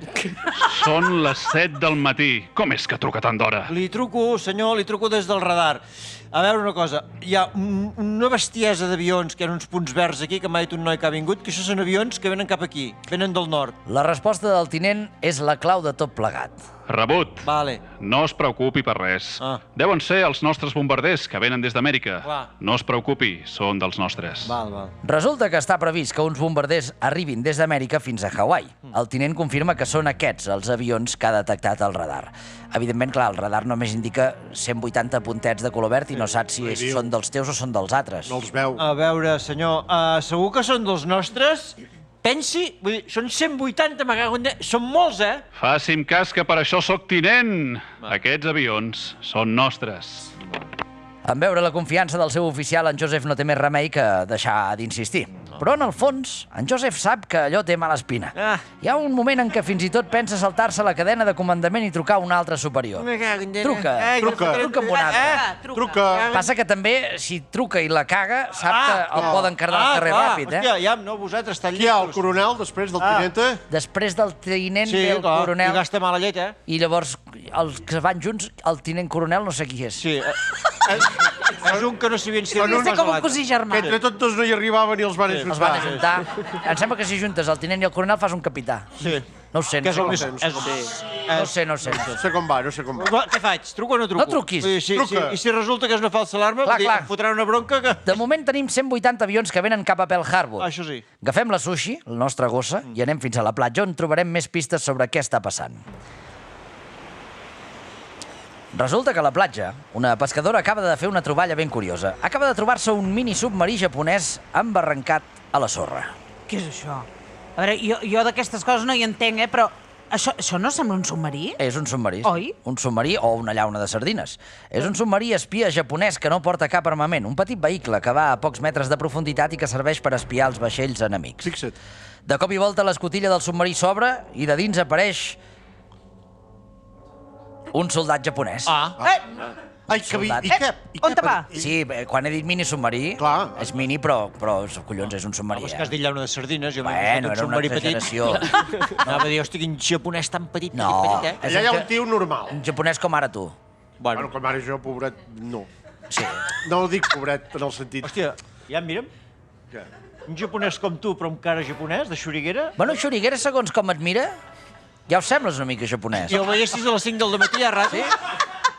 Són les 7 del matí. Com és que truca tant d'hora? Li truco, senyor, des del radar. A veure una cosa, hi ha una bestiesa d'avions, que hi ha uns punts verds aquí, que m'ha dit un noi que ha vingut, que això són avions que venen cap aquí, venen del nord. La resposta del tinent és la clau de tot plegat. Rebut. Vale. No es preocupi per res. Deuen ser els nostres bombarders que venen des d'Amèrica. No es preocupi, són dels nostres. Val. Resulta que està previst que uns bombarders arribin des d'Amèrica fins a Hawaii. El tinent confirma que són aquests els avions que ha detectat el radar. Evidentment, clar, el radar només indica 180 puntets de color verd i no saps si són dels teus o són dels altres. No els veu. A veure, senyor, segur que són dels nostres? Pensi, vull dir, són 180, són molts, Faci'm cas que per això sóc tinent. Aquests avions són nostres. En veure la confiança del seu oficial, en Joseph no té més remei que deixar d'insistir. Però en el fons, en Joseph sap que allò té mala espina. Hi ha un moment en què fins i tot pensa saltar-se la cadena de comandament i trucar a un altre superior. Truca amb un altre. Truca. Passa que també, si truca i la caga, sap que el poden cardar al carrer ràpid, Hòstia, ja, no, vosaltres estan Qui hi ha, el coronel, després del tinente? Després del tinent Sí, ve el clar, coronel. i gasta mala llet, I llavors, els que van junts, el tinent coronel no sé qui és. Sí. És un que no s'hi havia Podria ser com un cosí germà. Que entre tots dos no hi arribaven i els van ajuntar. Els van ajuntar. Em sembla que si juntes el tinent i el coronel fas un capità. Sí. No ho sé, Que no és sé. el més... No sé. No sé com va. Què faig? Truco o no truco? No truquis. I si resulta que és una falsa alarma, em fotran una bronca que... De moment tenim 180 avions que venen cap a Pearl Harbor. Això sí. Agafem la Sushi, la nostra gossa, i anem fins a la platja on trobarem més pistes sobre què està passant. Resulta que a la platja, una pescadora acaba de fer una troballa ben curiosa. Acaba de trobar-se un mini submarí japonès embarrancat a la sorra. Què és això? A veure, jo d'aquestes coses no hi entenc, però això no sembla un submarí? És un submarí. Oi? Un submarí o una llauna de sardines. És un submarí espia japonès que no porta cap armament. Un petit vehicle que va a pocs metres de profunditat i que serveix per espiar els vaixells enemics. Fixa't. De cop i volta l'escotilla del submarí s'obre i de dins apareix un soldat japonès. Ai, que i què? On te va? Sí, quan he dit mini submarí, és mini, però collons, és un submarí. És que has dit llauna de sardines, jo Bueno, era una exageració. Anava a dir, hosti, quin japonès tan petit, No. petit, Allà hi ha un tio normal. Un japonès com ara tu. Bueno, com ara jo, pobret, no. Sí. No dic pobret en el sentit... Hòstia, ja mira'm. Què? Un japonès com tu, però amb cara japonès, de xuriguera. Bueno, xuriguera, segons com et mira, ja ho sembles una mica japonès. I el veiessis a les 5 del matí a rato,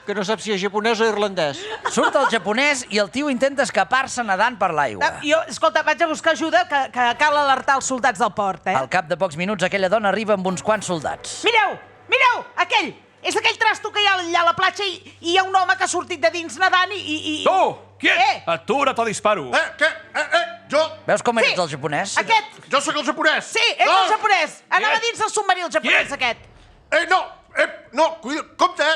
que no saps si és japonès o irlandès. Surt el japonès i el tio intenta escapar-se nedant per l'aigua. Escolta, vaig a buscar ajuda, que cal alertar els soldats del port, Al cap de pocs minuts, aquella dona arriba amb uns quants soldats. Mireu, aquell! És aquell trasto que hi ha allà a la platja i hi ha un home que ha sortit de dins nedant i... Tu! Quiet! Atura't o disparo! Què? Jo? Veus com eres el japonès? Aquest! Jo sóc el japonès! Sí, ets el japonès! Anava dins del submarí, el japonès aquest! No, compte,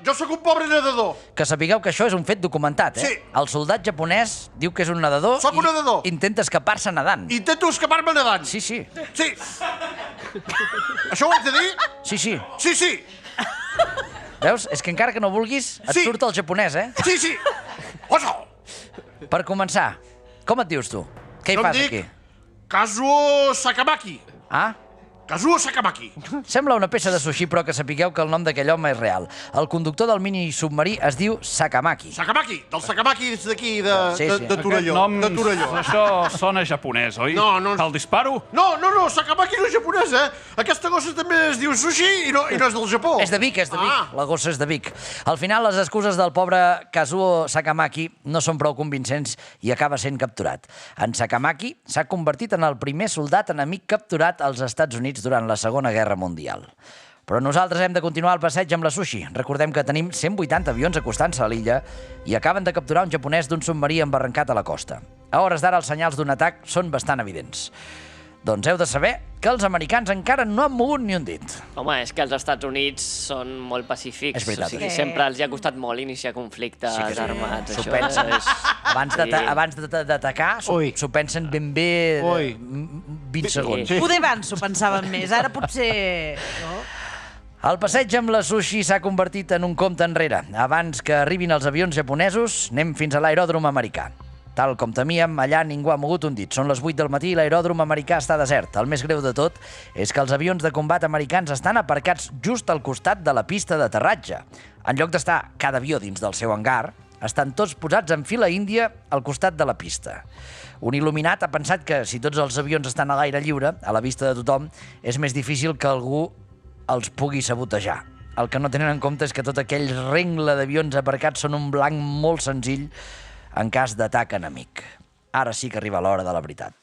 jo sóc un pobre nedador. Que sapigueu que això és un fet documentat, Sí. El soldat japonès diu que és un nedador Sóc un nedador. i intenta escapar-se nedant. Intento escapar-me nedant. Sí. Sí. Això ho haig de dir? Sí. Sí. Veus? És que encara que no vulguis, et surt el japonès, Sí. Oso! Per començar, com et dius tu? Què hi fas aquí? Kazuo Sakamaki. Kazuo Sakamaki. Sembla una peça de sushi, però que sapigueu que el nom d'aquell home és real. El conductor del mini submarí es diu Sakamaki. Sakamaki, del Sakamaki d'aquí, de Torelló. Nom, De Torelló. això sona japonès, oi? No. El disparo? No, Sakamaki no és japonès, Aquesta gossa també es diu sushi i no és del Japó. És de Vic. La gossa és de Vic. Al final, les excuses del pobre Kazuo Sakamaki no són prou convincents i acaba sent capturat. En Sakamaki s'ha convertit en el primer soldat enemic capturat als Estats Units durant la Segona Guerra Mundial. Però nosaltres hem de continuar el passeig amb la Sushi. Recordem que tenim 180 avions acostant-se a l'illa i acaben de capturar un japonès d'un submarí embarrancat a la costa. A hores d'ara, els senyals d'un atac són bastant evidents. Doncs heu de saber que els americans encara no han mogut ni un dit. Home, és que els Estats Units són molt pacífics. És veritat. O sigui, sempre els hi ha costat molt iniciar conflictes armats. S'ho pensen. Abans d'atacar, s'ho pensen ben bé 20 segons. Poder abans s'ho pensaven més, ara potser... El passeig amb la Sushi s'ha convertit en un compte enrere. Abans que arribin els avions japonesos, anem fins a l'aeròdrom americà. Tal com temíem, allà ningú ha mogut un dit. Són les 8 del matí i l'aeròdrom americà està desert. El més greu de tot és que els avions de combat americans estan aparcats just al costat de la pista d'aterratge. En lloc d'estar cada avió dins del seu hangar, estan tots posats en fila índia al costat de la pista. Un il·luminat ha pensat que si tots els avions estan a l'aire lliure, a la vista de tothom, és més difícil que algú els pugui sabotejar. El que no tenen en compte és que tot aquell rengle d'avions aparcats són un blanc molt senzill en cas d'atac enemic. Ara sí que arriba l'hora de la veritat.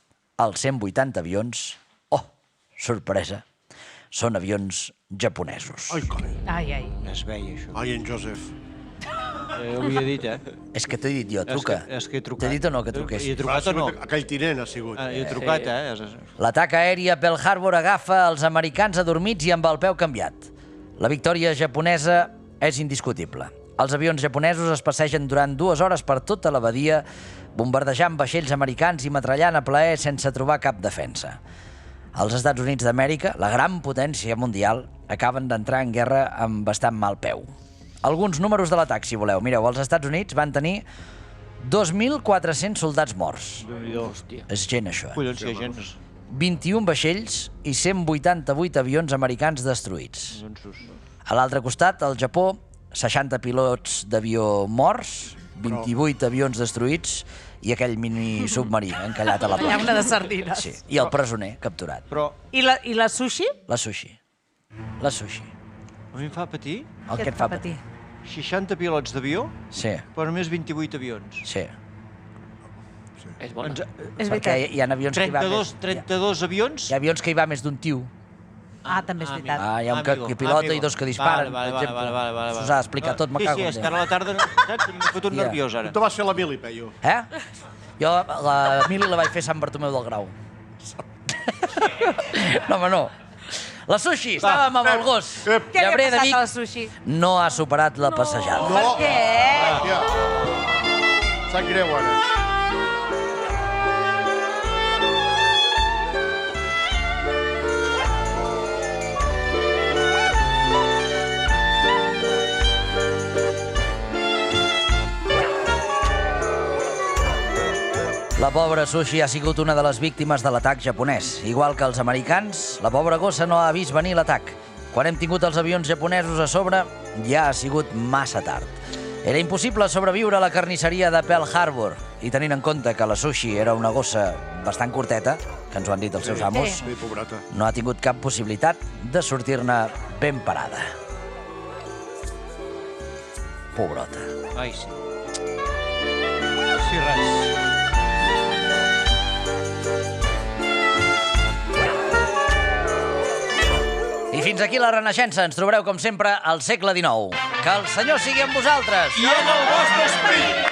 Els 180 avions, sorpresa, són avions japonesos. Ai. Es veia, això. Ai, en Joseph. Ho havia dit, És que t'he dit jo, truca. És que he trucat. T'he dit o no que truquessis? I he trucat o no? Aquell tinent ha sigut. I he trucat, L'atac aeri a Pearl Harbor agafa els americans adormits i amb el peu canviat. La victòria japonesa és indiscutible. Els avions japonesos es passegen durant 2 hores per tota la badia bombardejant vaixells americans i metrallant a plaer sense trobar cap defensa. Els Estats Units d'Amèrica, la gran potència mundial, acaben d'entrar en guerra amb bastant mal peu. Alguns números de l'atac, si voleu. Mireu, els Estats Units van tenir 2.400 soldats morts. Hòstia. És gent, això. Collons, que gent. 21 vaixells i 188 avions americans destruïts. A l'altre costat, al Japó, 60 pilots d'avió morts, 28 avions destruïts i aquell mini submarí encallat a la platja. Llauna de sardines. Sí. I el presoner capturat. Però I la sushi? La sushi. La sushi. a mi em fa patir El que et fa patir. 60 pilots d'avió, Sí, però només 28 avions. sí. És bona. És Perquè veritat. hi ha avions que hi va més... 32 avions. Hi ha avions que hi va més d'un tiu. Ah, també és veritat. Hi ha un que pilota i dos que disparen, per exemple. S'ho s'ha d'explicar tot, me cago Sí, en és Déu. que ara a la tarda, saps? M'he fotut Ja. nerviós, ara. Tu vas fer la mili, Peyu. Jo la mili la vaig fer a Sant Bartomeu del Grau. No, home, no. La sushi, estàvem amb el gos. Què li ha Llebrer de passat Vic a la sushi? no ha superat la passejada. Per què? Hòstia. Sap greu, ara. La pobra sushi ha sigut una de les víctimes de l'atac japonès. Igual que els americans, la pobra gossa no ha vist venir l'atac. Quan hem tingut els avions japonesos a sobre, ja ha sigut massa tard. Era impossible sobreviure a la carnisseria de Pearl Harbor, i tenint en compte que la sushi era una gossa bastant curteta, que ens ho han dit els seus amos, Sí, pobrata. no ha tingut cap possibilitat de sortir-ne ben parada. Pobrota. Ai, sí. Sí, res. I fins aquí la Renaixença. Ens trobareu, com sempre, al segle XIX. Que el Senyor sigui amb vosaltres. I amb el vostre esperit!